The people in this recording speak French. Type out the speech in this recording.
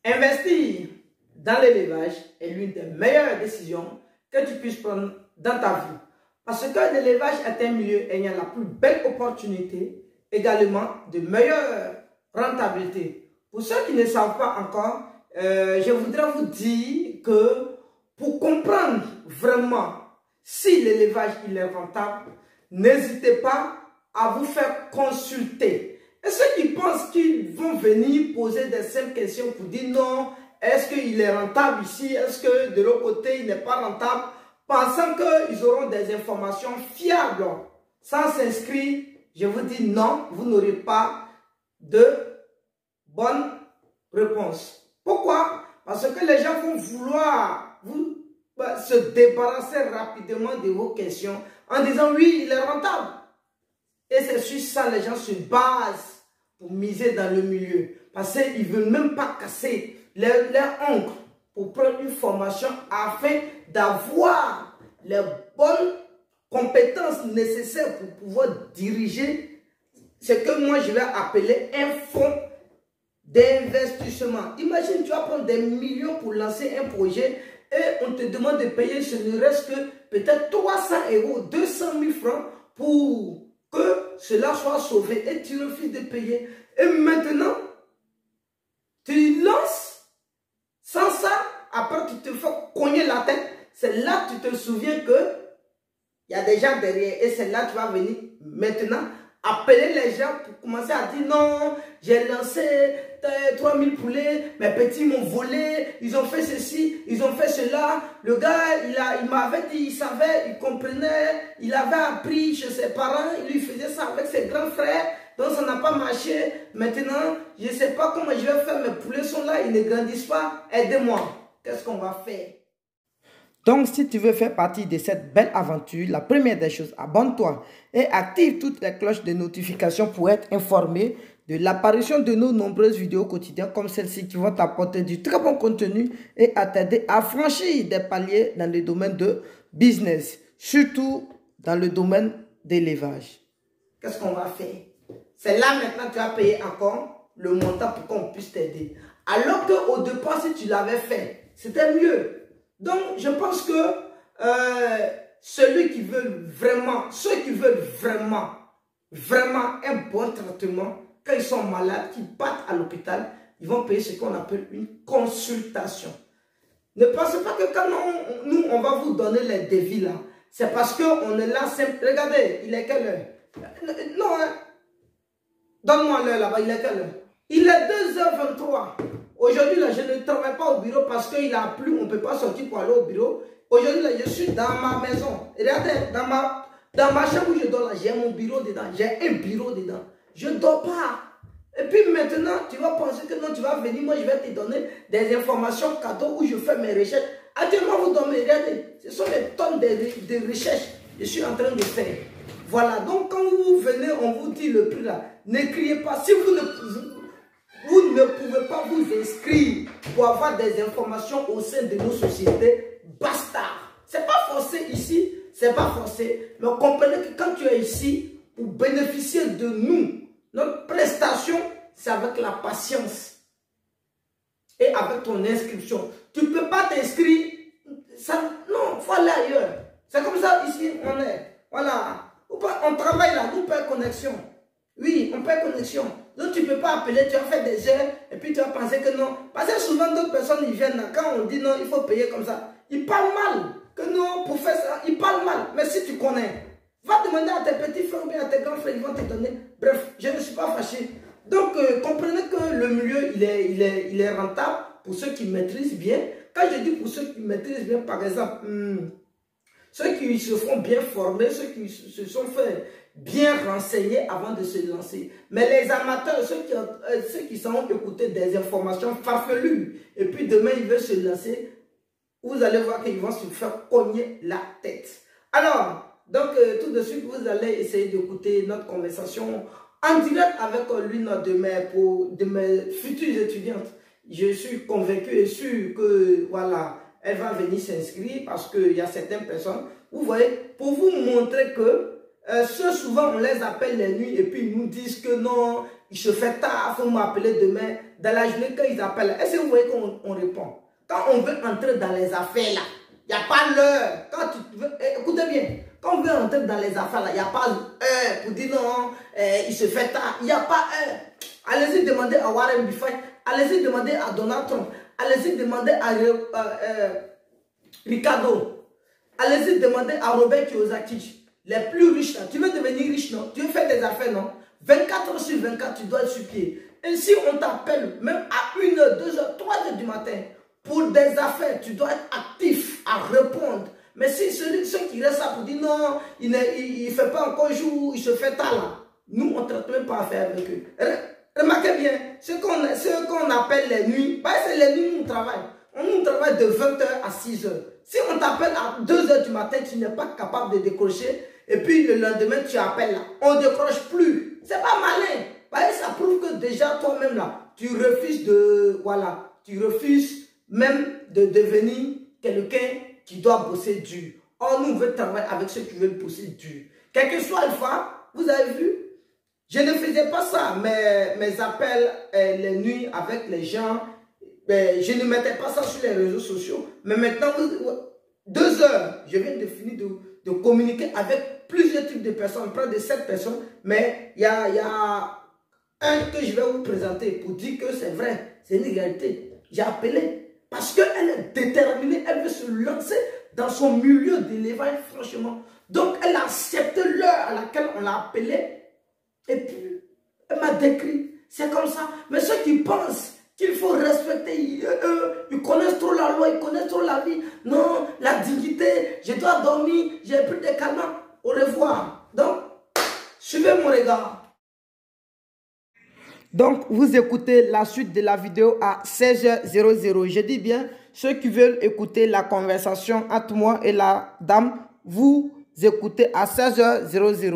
Investir dans l'élevage est l'une des meilleures décisions que tu puisses prendre dans ta vie. Parce que l'élevage est un milieu ayant la plus belle opportunité, également de meilleure rentabilité. Pour ceux qui ne savent pas encore, je voudrais vous dire que pour comprendre vraiment si l'élevage est rentable, n'hésitez pas à vous faire consulter. Et ceux qui pensent qu'ils vont venir poser des simples questions pour dire non, est-ce qu'il est rentable ici, est-ce que de l'autre côté il n'est pas rentable, pensant qu'ils auront des informations fiables, sans s'inscrire, je vous dis non, vous n'aurez pas de bonne réponse. Pourquoi? Parce que les gens vont vouloir se débarrasser rapidement de vos questions en disant oui, il est rentable. Et c'est sur ça les gens se basent pour miser dans le milieu. Parce qu'ils ne veulent même pas casser leur ongle pour prendre une formation afin d'avoir les bonnes compétences nécessaires pour pouvoir diriger ce que moi je vais appeler un fonds d'investissement. Imagine, tu vas prendre des millions pour lancer un projet et on te demande de payer ce ne reste que peut-être 300 €, 200 000 francs pour que cela soit sauvé et tu refuses de payer. Et maintenant, tu lances sans ça, après tu te fais cogner la tête. C'est là que tu te souviens que il y a des gens derrière et c'est là que tu vas venir maintenant appeler les gens pour commencer à dire non, j'ai lancé 3000 poulets, mes petits m'ont volé, ils ont fait ceci, ils ont fait cela. Le gars, il m'avait dit, il savait, il comprenait, il avait appris chez ses parents, il lui faisait ça avec ses grands frères, donc ça n'a pas marché. Maintenant, je ne sais pas comment je vais faire, mes poulets sont là, ils ne grandissent pas, aidez-moi. Qu'est-ce qu'on va faire? Donc, si tu veux faire partie de cette belle aventure, la première des choses, abonne-toi et active toutes les cloches de notification pour être informé de l'apparition de nos nombreuses vidéos quotidiennes comme celle-ci qui vont t'apporter du très bon contenu et à t'aider à franchir des paliers dans le domaine de business, surtout dans le domaine d'élevage. Qu'est-ce qu'on va faire? C'est là maintenant que tu vas payer encore le montant pour qu'on puisse t'aider. Alors qu'au départ, si tu l'avais fait, c'était mieux. Donc, je pense que ceux qui veulent vraiment un bon traitement, quand ils sont malades, qu'ils partent à l'hôpital, ils vont payer ce qu'on appelle une consultation. Ne pensez pas que quand nous, on va vous donner les devis là, c'est parce qu'on est là simple. Regardez, il est quelle heure? Non, hein? Donne-moi l'heure là-bas, il est quelle heure? Il est 2h23. Aujourd'hui, là, je ne travaille pas au bureau parce qu'il a plu, on ne peut pas sortir pour aller au bureau. Aujourd'hui, là, je suis dans ma maison. Regardez, dans ma chambre où je dors, là, j'ai mon bureau dedans. J'ai un bureau dedans. Je ne dors pas. Et puis maintenant, tu vas penser que non, tu vas venir, moi, je vais te donner des informations cadeaux où je fais mes recherches. Actuellement, vous dormez, regardez, ce sont des tonnes de recherches que je suis en train de faire. Voilà, donc quand vous venez, on vous dit le prix là, ne criez pas. Si vous ne pouvez pas vous inscrire pour avoir des informations au sein de nos sociétés, basta. C'est pas forcé ici, c'est pas forcé. Mais comprenez que quand tu es ici, pour bénéficier de nous, notre prestation, c'est avec la patience et avec ton inscription. Tu ne peux pas t'inscrire, non, il faut aller ailleurs. C'est comme ça ici, on est. Voilà. On travaille là, nous payons connexion. Oui, on paye connexion. Donc tu ne peux pas appeler, tu as fait des heures et puis tu vas penser que non. Parce que souvent d'autres personnes ils viennent là, quand on dit non, il faut payer comme ça. Ils parlent mal. Que non, pour faire ça, ils parlent mal. Mais si tu connais, va demander à tes petits frères ou bien à tes grands frères, ils vont te donner. Bref, je ne suis pas fâché. Donc comprenez que le milieu, il est rentable pour ceux qui maîtrisent bien. Quand je dis pour ceux qui maîtrisent bien, par exemple, ceux qui se font bien former, ceux qui se sont fait bien renseigner avant de se lancer. Mais les amateurs, ceux qui sont écoutés des informations farfelues, et puis demain ils veulent se lancer, vous allez voir qu'ils vont se faire cogner la tête. Alors, donc tout de suite, vous allez essayer d'écouter notre conversation en direct avec l'une de mes futures étudiantes. Je suis convaincu et sûr que, voilà, elle va venir s'inscrire parce qu'il y a certaines personnes, vous voyez, pour vous montrer que souvent on les appelle les nuits et puis ils nous disent que non, il se fait tard, il faut m'appeler demain. Dans la journée, quand ils appellent, est-ce que vous voyez qu'on répond? Quand on veut entrer dans les affaires là, il n'y a pas l'heure. Quand tu veux, écoutez bien, quand on veut entrer dans les affaires là, il n'y a pas l'heure pour dire non, il se fait tard. Il n'y a pas heure. Allez-y demander à Warren Buffett, allez-y demander à Donald Trump, allez-y demander à Ricardo, allez-y demander à Robert Kiyosaki, les plus riches là. Tu veux devenir riche, non? Tu veux faire des affaires, non? 24 heures sur 24, tu dois être sur pied. Et si on t'appelle même à 1h, 2h, 3h du matin pour des affaires, tu dois être actif à répondre. Mais si ceux qui restent là pour dire non, il ne fait pas encore jour, il se fait tard là, nous on ne traite même pas à faire avec eux. Remarquez bien, ce qu'on appelle les nuits, bah, c'est les nuits où on travaille. On travaille de 20h à 6h. Si on t'appelle à 2h du matin, tu n'es pas capable de décrocher, et puis le lendemain tu appelles là, on ne décroche plus. C'est pas malin. Bah, ça prouve que déjà toi-même là, tu refuses de, voilà, tu refuses même de devenir quelqu'un qui doit bosser dur. Or, nous, on veut travailler avec ceux qui veulent bosser dur. Quel que soit le fois, vous avez vu, je ne faisais pas ça, mes appels les nuits avec les gens, je ne mettais pas ça sur les réseaux sociaux. Mais maintenant, 2 heures, je viens de finir de communiquer avec plusieurs types de personnes, près de 7 personnes. Mais il y a un que je vais vous présenter pour dire que c'est vrai, c'est une réalité. J'ai appelé parce qu'elle est déterminée, elle veut se lancer dans son milieu de l'éveil, franchement. Donc, elle a accepté l'heure à laquelle on l'a appelée. Et puis, elle m'a décrit. C'est comme ça. Mais ceux qui pensent qu'il faut respecter, ils connaissent trop la loi, ils connaissent trop la vie. Non, la dignité, je dois dormir, j'ai pris des calmants. Au revoir. Donc, suivez mon regard. Donc, vous écoutez la suite de la vidéo à 16h00. Je dis bien, ceux qui veulent écouter la conversation entre moi et la dame, vous écoutez à 16h00.